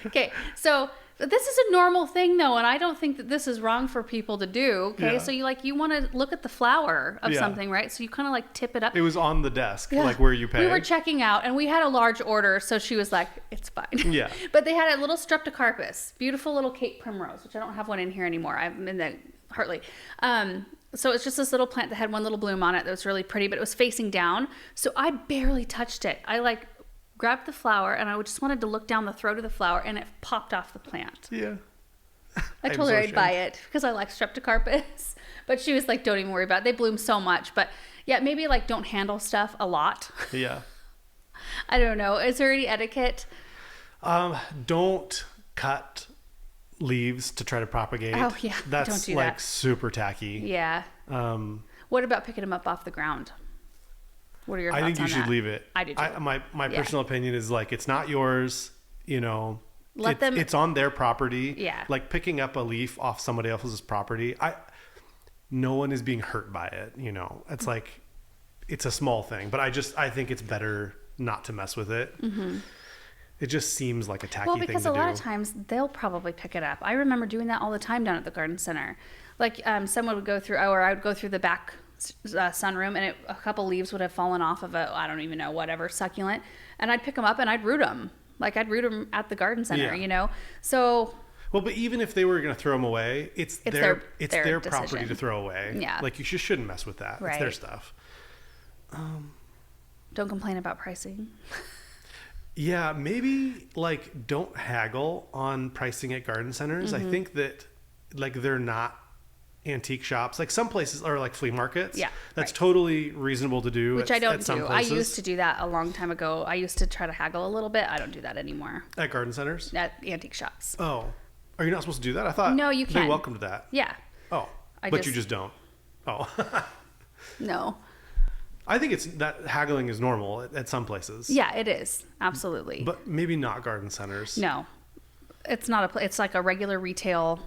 Okay, so this is a normal thing though, and I don't think that this is wrong for people to do. Okay, Yeah. so you want to look at the flower of something, right? So you kind of like tip it up. It was on the desk, like where you pay. We were checking out, and we had a large order, so she was like, "It's fine." Yeah. But they had a little streptocarpus, beautiful little Cape Primrose, which I don't have one in here anymore. I'm in the Hartley. So it's just this little plant that had one little bloom on it that was really pretty, but it was facing down. So I barely touched it. I grabbed the flower, and I just wanted to look down the throat of the flower, and it popped off the plant. Yeah. I told her I'd buy it because I like streptocarpus, but she was like, "Don't even worry about it. They bloom so much." But yeah, maybe don't handle stuff a lot. Yeah. I don't know. Is there any etiquette? Don't cut leaves to try to propagate. Oh yeah, that's don't do that. super tacky. Yeah. What about picking them up off the ground? What are your thoughts on that? I think you should leave it. I do too. My personal opinion is it's not yours. Let them. It's on their property. Yeah. Like picking up a leaf off somebody else's property. No one is being hurt by it. It's it's a small thing, but I think it's better not to mess with it. Mm-hmm. It just seems like a tacky thing to do. Well, because a lot of times they'll probably pick it up. I remember doing that all the time down at the garden center. Someone would go through, or I would go through the back sunroom, and a couple leaves would have fallen off of I don't even know, whatever, succulent. And I'd pick them up and I'd root them. I'd root them at the garden center, So. Well, but even if they were going to throw them away, it's their property decision to throw away. Yeah. You just shouldn't mess with that. Right. It's their stuff. Don't complain about pricing. Yeah, maybe don't haggle on pricing at garden centers. Mm-hmm. I think that they're not antique shops. Some places are flea markets. Yeah, that's totally reasonable to do. Which I don't some do. places. I used to do that a long time ago. I used to try to haggle a little bit. I don't do that anymore. At garden centers? At antique shops. Oh, are you not supposed to do that? I thought no, you can. They welcomed that. Yeah. Oh, but you just don't. Oh. No. I think that haggling is normal at some places. Yeah, it is. Absolutely. But maybe not garden centers. No. It's not it's like a regular retail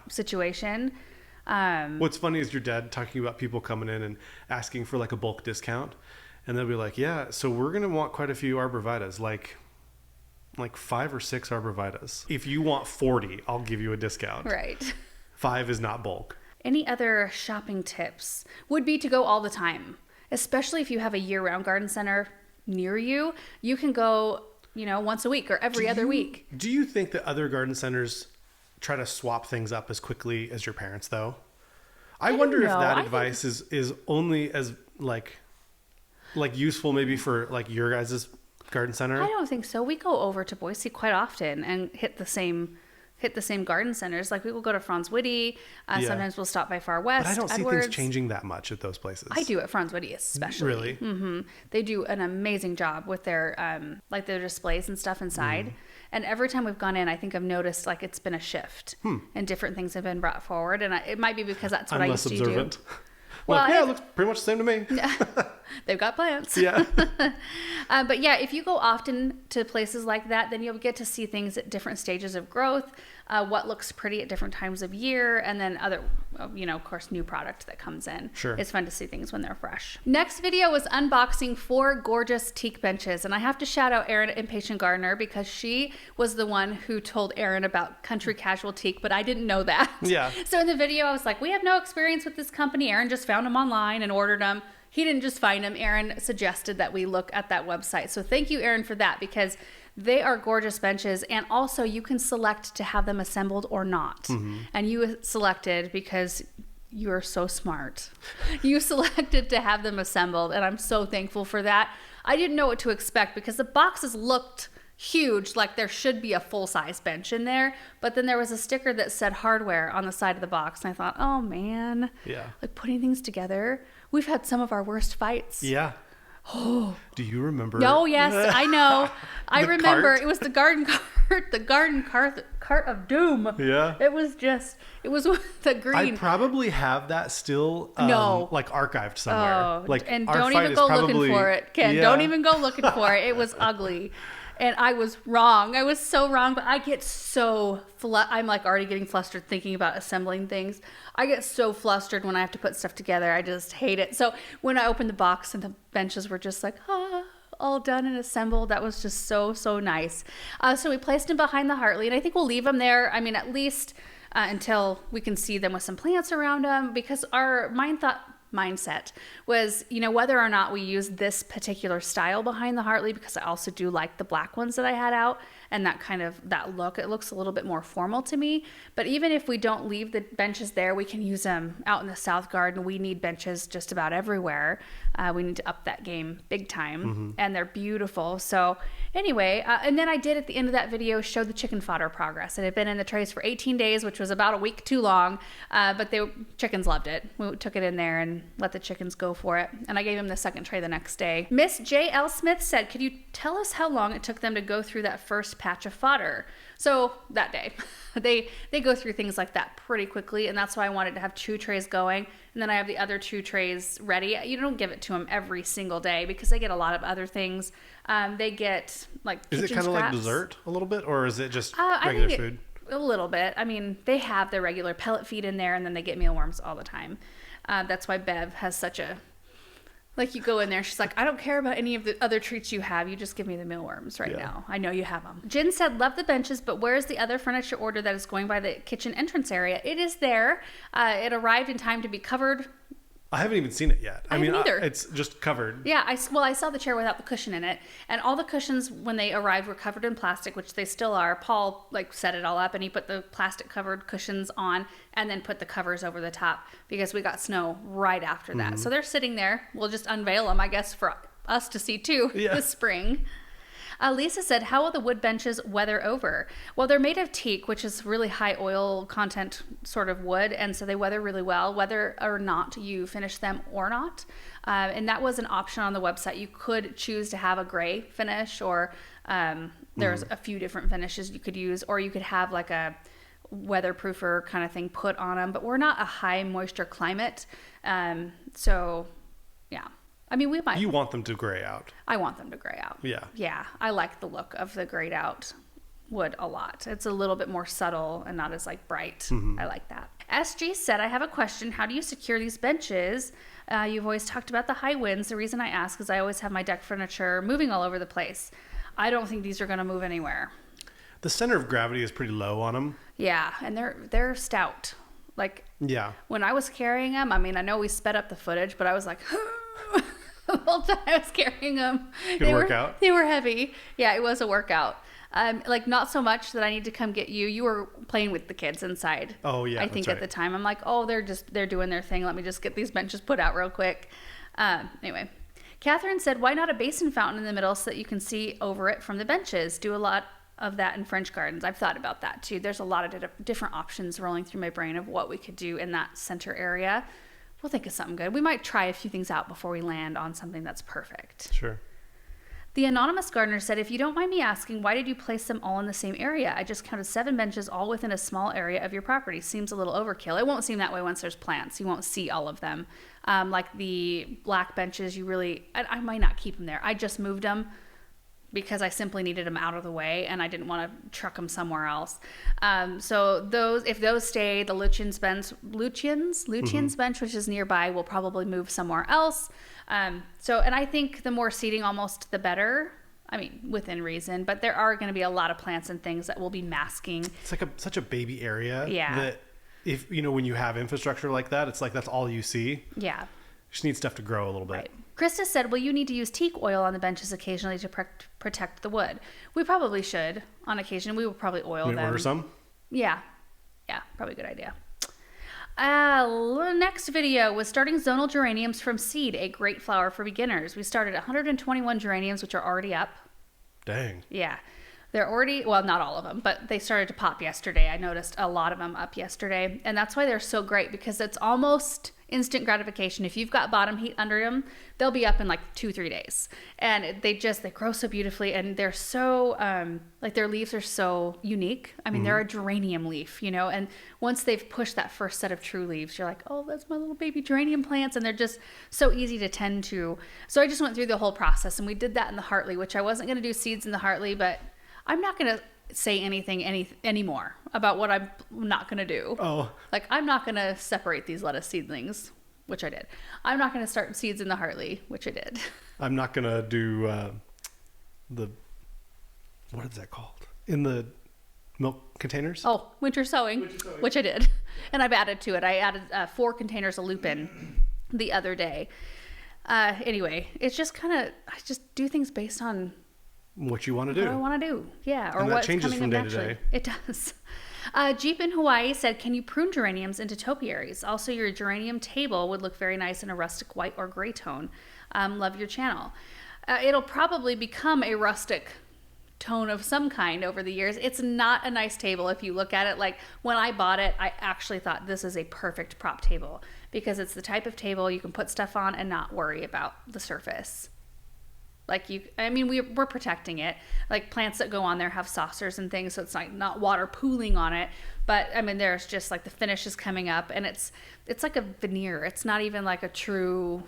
situation. What's funny is your dad talking about people coming in and asking for a bulk discount, and they'll be like, yeah, so we're going to want quite a few arborvitas, like 5 or 6 arborvitas. If you want 40, I'll give you a discount. Right. 5 is not bulk. Any other shopping tips would be to go all the time, especially if you have a year-round garden center near you. You can go, once a week or every other week. Do you think that other garden centers try to swap things up as quickly as your parents, though? I wonder if that advice is only as useful maybe for your guys' garden center. I don't think so. We go over to Boise quite often and hit the same hit the same garden centers. Like we will go to Franz Whitty. Sometimes we'll stop by Far West. But I don't Edwards. see things changing that much at those places. I do at Franz Whitty especially. Really? Mm-hmm. They do an amazing job with their like their displays and stuff inside. And every time we've gone in, I think I've noticed like it's been a shift and different things have been brought forward. And it might be because that's what I used to do. Well, yeah, it looks pretty much the same to me. They've got plants. Yeah. But yeah, if you go often to places like that, then you'll get to see things at different stages of growth, what looks pretty at different times of year, and then other, of course, new product that comes in. Sure. It's fun to see things when they're fresh. Next video was unboxing 4 gorgeous teak benches. And I have to shout out Erin at Impatient Gardener because she was the one who told Erin about Country Casual Teak, but I didn't know that. Yeah. So in the video, I was like, we have no experience with this company. Erin just found them online and ordered them. He didn't just find them. Erin suggested that we look at that website. So thank you, Erin, for that, because they are gorgeous benches. And also you can select to have them assembled or not. And you selected because you're so smart. You selected to have them assembled. And I'm so thankful for that. I didn't know what to expect because the boxes looked huge, like there should be a full-size bench in there, but then there was a sticker that said hardware on the side of the box, and I thought, oh man, like putting things together. We've had some of our worst fights. Yeah. Oh, do you remember? No, yes, I know. I remember cart? It was the garden cart of doom. Yeah. It was with the green. I probably have that still, like archived somewhere. Oh, like, and don't even go looking for it, Ken. Yeah. Don't even go looking for it. It was ugly. And I was wrong. I was so wrong, but I get so I'm like already getting flustered thinking about assembling things. I get so flustered when I have to put stuff together. I just hate it. So when I opened the box and the benches were just like, all done and assembled, that was just so, so nice. So we placed them behind the Hartley, and I think we'll leave them there. I mean, at least until we can see them with some plants around them, because our mindset was, whether or not we use this particular style behind the Hartley, because I also do like the black ones that I had out and that look. It looks a little bit more formal to me. But even if we don't leave the benches there, we can use them out in the South Garden. We need benches just about everywhere. We need to up that game big time, and they're beautiful. So anyway, and then I did at the end of that video show the chicken fodder progress. It had been in the trays for 18 days, which was about a week too long, but chickens loved it. We took it in there and let the chickens go for it. And I gave them the second tray the next day. Miss J.L. Smith said, could you tell us how long it took them to go through that first patch of fodder? So that day, they go through things like that pretty quickly. And that's why I wanted to have 2 trays going. And then I have the other 2 trays ready. You don't give it to them every single day because they get a lot of other things. They get like kitchen Is it kind of like dessert a little bit, or is it just regular food? A little bit. I mean, they have their regular pellet feed in there, and then they get mealworms all the time. That's why Bev has such a, like, you go in there, she's like, I don't care about any of the other treats you have. You just give me the mealworms right now. I know you have them. Jen said, love the benches, but where's the other furniture order that is going by the kitchen entrance area? It is there. It arrived in time to be covered. I haven't even seen it yet. I mean, either. It's just covered. Yeah, I saw the chair without the cushion in it, and all the cushions when they arrived were covered in plastic, which they still are. Paul set it all up, and he put the plastic covered cushions on, and then put the covers over the top because we got snow right after that. So they're sitting there. We'll just unveil them, I guess, for us to see too this spring. Lisa said, how will the wood benches weather over? Well, they're made of teak, which is really high oil content sort of wood, and so they weather really well, whether or not you finish them or not. And that was an option on the website. You could choose to have a gray finish, or there's a few different finishes you could use, or you could have like a weatherproofer kind of thing put on them. But we're not a high moisture climate, so yeah. I mean, we might. You want them to gray out. I want them to gray out. Yeah. Yeah. I like the look of the grayed out wood a lot. It's a little bit more subtle and not as bright. I like that. SG said, I have a question. How do you secure these benches? You've always talked about the high winds. The reason I ask is I always have my deck furniture moving all over the place. I don't think these are going to move anywhere. The center of gravity is pretty low on them. Yeah. And they're stout. When I was carrying them, I mean, I know we sped up the footage, but I was like, the whole time I was carrying them. Good workout. They were heavy. Yeah, it was a workout. Not so much that I need to come get you. You were playing with the kids inside. Oh yeah, I think at the time I'm like, oh, they're doing their thing. Let me just get these benches put out real quick. Anyway, Catherine said, why not a basin fountain in the middle so that you can see over it from the benches? Do a lot of that in French gardens. I've thought about that too. There's a lot of different options rolling through my brain of what we could do in that center area. We'll think of something good. We might try a few things out before we land on something that's perfect. Sure. The anonymous gardener said, if you don't mind me asking, why did you place them all in the same area? I just counted 7 benches all within a small area of your property. Seems a little overkill. It won't seem that way once there's plants. You won't see all of them. Like the black benches, I might not keep them there. I just moved them because I simply needed them out of the way and I didn't want to truck them somewhere else. So if those stay, the Lucian's bench, which is nearby, will probably move somewhere else. And I think the more seeding almost the better. I mean, within reason, but there are going to be a lot of plants and things that will be masking. It's like such a baby area. Yeah. That if, when you have infrastructure like that, it's like, that's all you see. Yeah. You just need stuff to grow a little bit. Right. Krista said, well, you need to use teak oil on the benches occasionally to protect the wood. We probably should on occasion. We will probably oil them. Order some? Yeah. Yeah, probably a good idea. Next video was starting zonal geraniums from seed, a great flower for beginners. We started 121 geraniums, which are already up. Dang. Yeah. They're already, well, not all of them, but they started to pop yesterday. I noticed a lot of them up yesterday. And that's why they're so great, because it's almost instant gratification. If you've got bottom heat under them, they'll be up in like 2-3 days. And they grow so beautifully. And they're so, their leaves are so unique. I mean, they're a geranium leaf, and once they've pushed that first set of true leaves, you're like, oh, that's my little baby geranium plants. And they're just so easy to tend to. So I just went through the whole process, and we did that in the Hartley, which I wasn't going to do seeds in the Hartley, but I'm not going to say anything anymore about what I'm not going to do. Oh. Like, I'm not going to separate these lettuce seedlings, which I did. I'm not going to start seeds in the Hartley, which I did. I'm not going to do what is that called? In the milk containers? Oh, winter sowing, which I did. And I've added to it. I added 4 containers of lupin the other day. Anyway, it's just I just do things based on what you want to do. What I want to do. Yeah. Or and that what's changes coming from day naturally. to day. It does. Jeep in Hawaii said, can you prune geraniums into topiaries? Also, your geranium table would look very nice in a rustic white or gray tone. Love your channel. It'll probably become a rustic tone of some kind over the years. It's not a nice table if you look at it. Like, when I bought it, I actually thought this is a perfect prop table, because it's the type of table you can put stuff on and not worry about the surface. We're protecting it. Like, plants that go on there have saucers and things, so it's not water pooling on it. But there's just the finish is coming up, and it's like a veneer. It's not even like a true,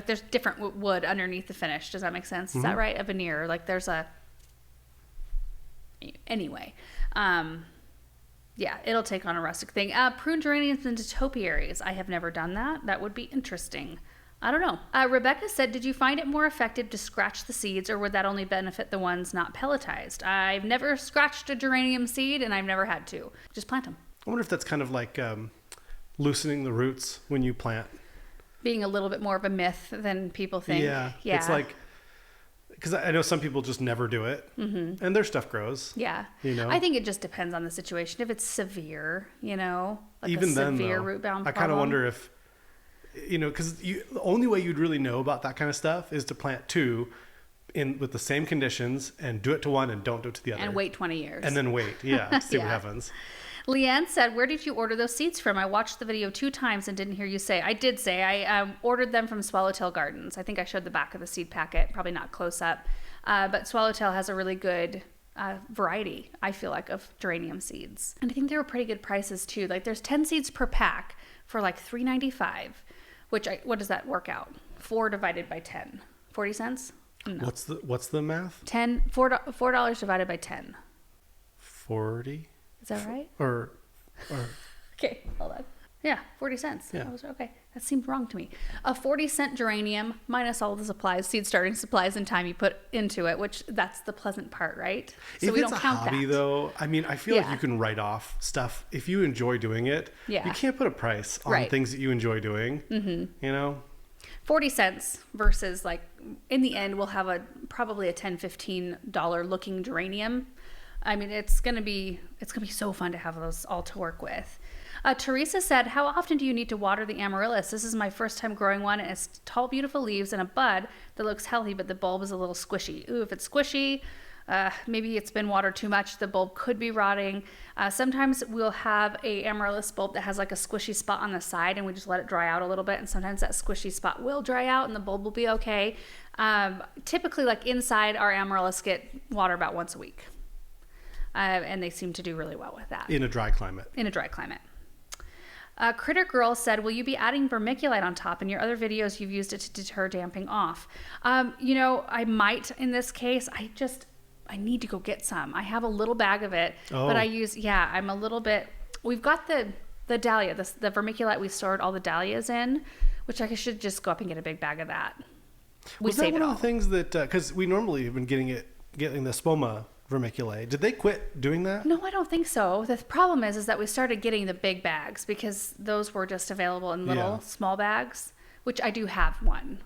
there's different wood underneath the finish. Does that make sense? Is that right? A veneer. Anyway. Yeah, it'll take on a rustic thing. Prune geraniums into topiaries. I have never done that. That would be interesting. I don't know. Rebecca said, did you find it more effective to scratch the seeds, or would that only benefit the ones not pelletized? I've never scratched a geranium seed, and I've never had to. Just plant them. I wonder if that's kind of like loosening the roots when you plant. Being a little bit more of a myth than people think. Yeah. It's because I know some people just never do it, and their stuff grows. Yeah. I think it just depends on the situation. If it's severe, even a then, severe though, root bound problem. I kind of wonder if, because the only way you'd really know about that kind of stuff is to plant 2 with the same conditions and do it to one and don't do it to the other. And wait 20 years. And then wait. Yeah. See what happens. Leanne said, where did you order those seeds from? I watched the video 2 times and didn't hear you say. I did say I ordered them from Swallowtail Gardens. I think I showed the back of the seed packet, probably not close up. But Swallowtail has a really good variety, I feel like, of geranium seeds. And I think they were pretty good prices too. There's 10 seeds per pack for $3.95, which what does that work out? 4 divided by 10. 40 cents? No. What's the math? $4 divided by 10. 40? Is that right? Or okay, hold on. Yeah, 40 cents. Yeah. Okay, that seemed wrong to me. A 40-cent geranium minus all the supplies, seed starting supplies, and time you put into it, which that's the pleasant part, right? So if we it's don't a count hobby, that. though, I feel like you can write off stuff if you enjoy doing it. Yeah. You can't put a price on things that you enjoy doing. 40 cents versus in the end, we'll have probably a $10, $15 looking geranium. It's gonna be so fun to have those all to work with. Teresa said, how often do you need to water the Amaryllis? This is my first time growing one, and it's tall, beautiful leaves and a bud that looks healthy, but the bulb is a little squishy. Ooh, if it's squishy, Maybe it's been watered too much. The bulb could be rotting. Sometimes we'll have a Amaryllis bulb that has like a squishy spot on the side, and we just let it dry out a little bit. And sometimes that squishy spot will dry out and the bulb will be okay. Typically, like inside, our Amaryllis get water about once a week. And they seem to do really well with that. In a dry climate. In a dry climate. Critter Girl said, will you be adding vermiculite on top? In your other videos, you've used it to deter damping off. I might in this case. I need to go get some. I have a little bag of it, but I'm a little bit, we've got the dahlia, the vermiculite we stored all the dahlias in, which I should just go up and get a big bag of that. Was that one of the things that, because we normally have been getting the spoma vermiculite. Did they quit doing that? No, I don't think so. The problem is that we started getting the big bags because those were just available in little small bags, which I do have one.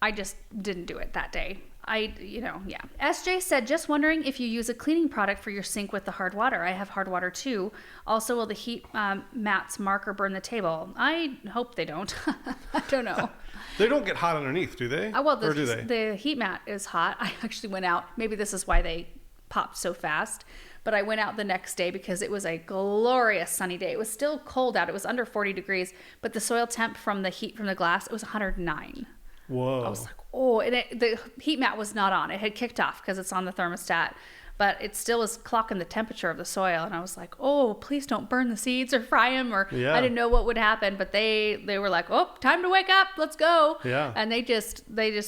I just didn't do it that day. SJ said, just wondering if you use a cleaning product for your sink with the hard water. I have hard water too. Also, will the heat mats mark or burn the table? I hope they don't. I don't know. They don't get hot underneath, do they? Or do they? The heat mat is hot. I actually went out. Maybe this is why they popped so fast. But I went out the next day because it was a glorious sunny day. It was still cold out. It was under 40 degrees. But the soil temp from the heat from the glass, it was 109. Whoa. I was like, oh, and the heat mat was not on. It had kicked off because it's on the thermostat, but it still was clocking the temperature of the soil. And I was like, oh, please don't burn the seeds or fry them. I didn't know what would happen, but they were like, oh, time to wake up. Let's go. Yeah. And they just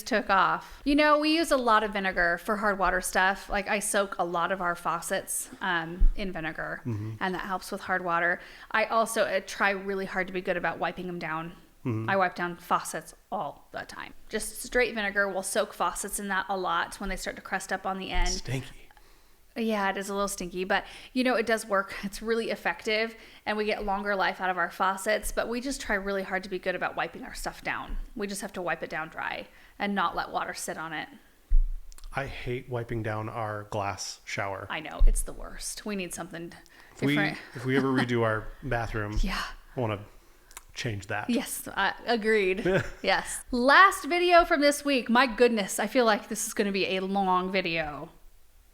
took off. We use a lot of vinegar for hard water stuff. Like I soak a lot of our faucets in vinegar, and that helps with hard water. I also try really hard to be good about wiping them down. I wipe down faucets all the time. Just straight vinegar. We'll soak faucets in that a lot when they start to crust up on the end. Stinky. Yeah, it is a little stinky, but it does work. It's really effective, and we get longer life out of our faucets, but we just try really hard to be good about wiping our stuff down. We just have to wipe it down dry and not let water sit on it. I hate wiping down our glass shower. I know, it's the worst. We need something different. If we ever redo our bathroom, I want to change that. Yes, agreed. Yes. Last video from this week. My goodness, I feel like this is going to be a long video.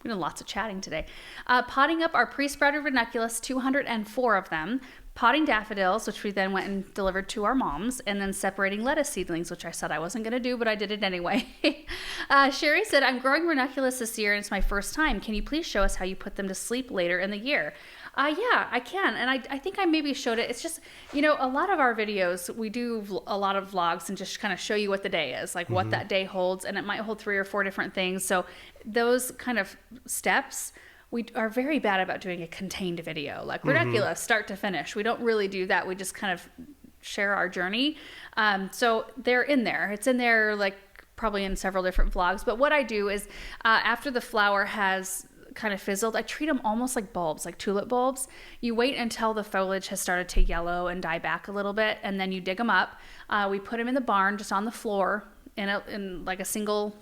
We're doing lots of chatting today. Potting up our pre-sprouted ranunculus, 204 of them. Potting daffodils, which we then went and delivered to our moms. And then separating lettuce seedlings, which I said I wasn't going to do, but I did it anyway. Sherry said, I'm growing ranunculus this year and it's my first time. Can you please show us how you put them to sleep later in the year? Yeah, I can. And I think I maybe showed it. It's just, a lot of our videos, we do a lot of vlogs and just kind of show you what the day is, like what that day holds. And it might hold 3 or 4 different things. So those kind of steps, we are very bad about doing a contained video, like ranunculus, start to finish. We don't really do that. We just kind of share our journey. So they're in there. It's in there, like probably in several different vlogs. But what I do is after the flower has kind of fizzled, I treat them almost like bulbs, like tulip bulbs. You wait until the foliage has started to yellow and die back a little bit, and then you dig them up. We put them in the barn, just on the floor, in like a single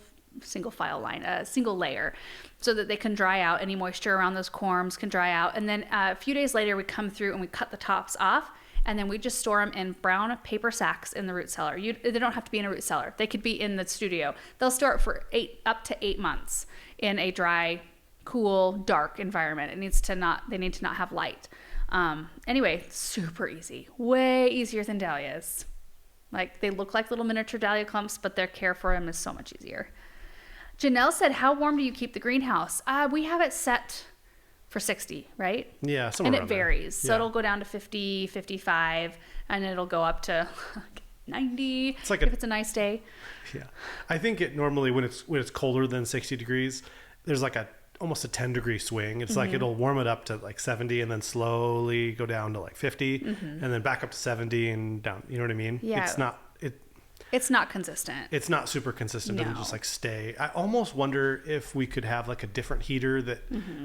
file line, a single layer, so that they can dry out. Any moisture around those corms can dry out. And then a few days later, we come through and we cut the tops off, and then we just store them in brown paper sacks in the root cellar. They don't have to be in a root cellar. They could be in the studio. They'll store it for up to 8 months in a dry, cool, dark environment. They need to not have light. Anyway, super easy. Way easier than dahlias. Like, they look like little miniature dahlia clumps, but their care for them is so much easier. Janelle said, how warm do you keep the greenhouse? We have it set for 60, right? Yeah, somewhere around and it varies. There. So it'll go down to 50, 55, and it'll go up to 90 if it's a nice day. Yeah. I think it normally, when it's colder than 60 degrees, there's like almost a 10-degree swing. It's like it'll warm it up to like 70 and then slowly go down to like 50 and then back up to 70 and down. You know what I mean? Yeah. It's not consistent. It's not super consistent. No. It'll just like stay. I almost wonder if we could have like a different heater that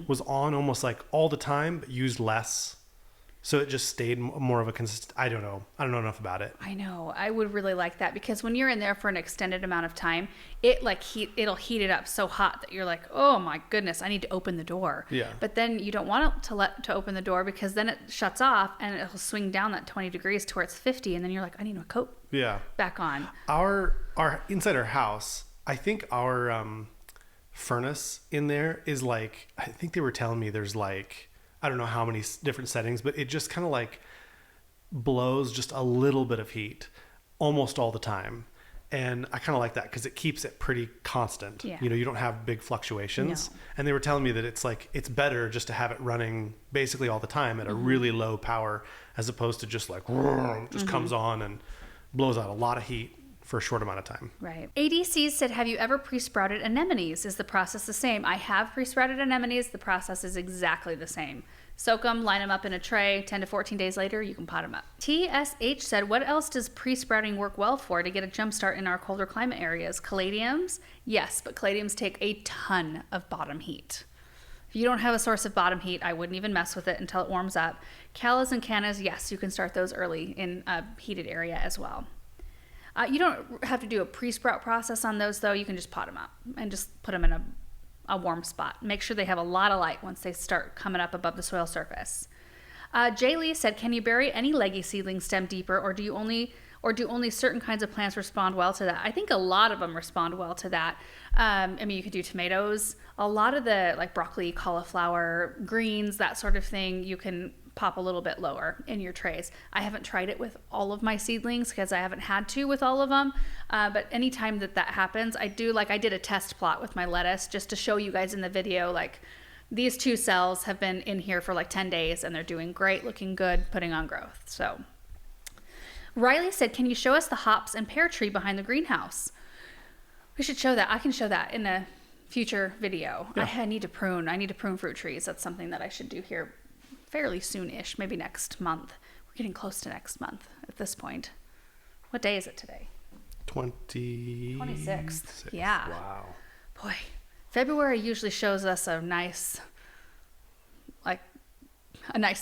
was on almost like all the time, but used less. So it just stayed more of a consistent. I don't know. I don't know enough about it. I know. I would really like that, because when you're in there for an extended amount of time, it'll heat it up so hot that you're like, oh my goodness, I need to open the door. Yeah. But then you don't want it to open the door, because then it shuts off and it'll swing down that 20 degrees to where it's 50, and then you're like, I need my coat. Yeah. Back on. Our inside our house, I think our furnace in there is like, I think they were telling me there's like, I don't know how many different settings, but it just kind of like blows just a little bit of heat almost all the time. And I kind of like that because it keeps it pretty constant. Yeah. You know, you don't have big fluctuations. No. And they were telling me that it's like, it's better just to have it running basically all the time at a really low power, as opposed to just like, just comes on and blows out a lot of heat for a short amount of time. Right. ADC said, have you ever pre-sprouted anemones? Is the process the same? I have pre-sprouted anemones. The process is exactly the same. Soak them, line them up in a tray. 10 to 14 days later, you can pot them up. TSH said, what else does pre-sprouting work well for to get a jump start in our colder climate areas? Caladiums? Yes, but caladiums take a ton of bottom heat. If you don't have a source of bottom heat, I wouldn't even mess with it until it warms up. Callas and cannas, yes, you can start those early in a heated area as well. You don't have to do a pre-sprout process on those, though. You can just pot them up and just put them in a warm spot. Make sure they have a lot of light once they start coming up above the soil surface. Jay Lee said, can you bury any leggy seedling stem deeper, or do only certain kinds of plants respond well to that? I think a lot of them respond well to that. I mean, you could do tomatoes. A lot of the like broccoli, cauliflower, greens, that sort of thing, you can pop a little bit lower in your trays. I haven't tried it with all of my seedlings because I haven't had to with all of them. But anytime that happens, I did a test plot with my lettuce just to show you guys in the video, like these 2 cells have been in here for like 10 days and they're doing great, looking good, putting on growth. So Riley said, can you show us the hops and pear tree behind the greenhouse? We should show that. I can show that in a future video. Yeah. I need to prune fruit trees. That's something that I should do here fairly soon-ish, maybe next month. We're getting close to next month at this point. What day is it today? 26th. Yeah. Wow. Boy, February usually shows us a nice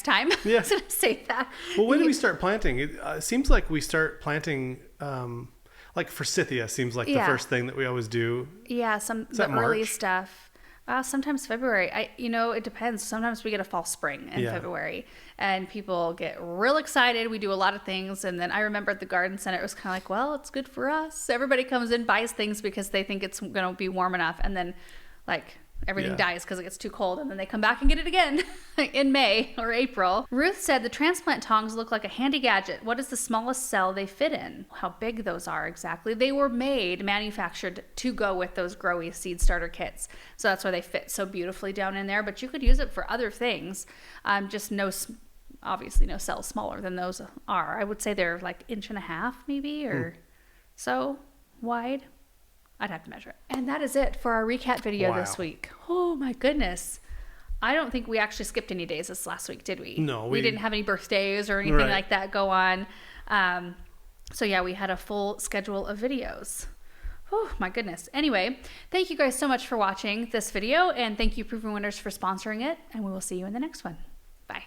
time. Yeah. I was going to say that. Well, when do we start planting? It seems like we start planting, like forsythia seems like the first thing that we always do. Yeah, the early stuff. Sometimes February. It depends. Sometimes we get a false spring in February, and people get real excited. We do a lot of things, and then I remember at the garden center, it was kind of like, well, it's good for us. Everybody comes in, buys things because they think it's going to be warm enough, and then like everything dies because it gets too cold, and then they come back and get it again in May or April. Ruth said, the transplant tongs look like a handy gadget. What is the smallest cell they fit in? How big those are exactly. They were manufactured to go with those growy seed starter kits. So that's why they fit so beautifully down in there, but you could use it for other things. Obviously no cells smaller than those are. I would say they're like 1.5 inches maybe, or so wide. I'd have to measure it. And that is it for our recap video this week. Oh my goodness. I don't think we actually skipped any days this last week, did we? No. We didn't have any birthdays or anything like that go on. So yeah, we had a full schedule of videos. Oh my goodness. Anyway, thank you guys so much for watching this video, and thank you Proven Winners for sponsoring it, and we will see you in the next one. Bye.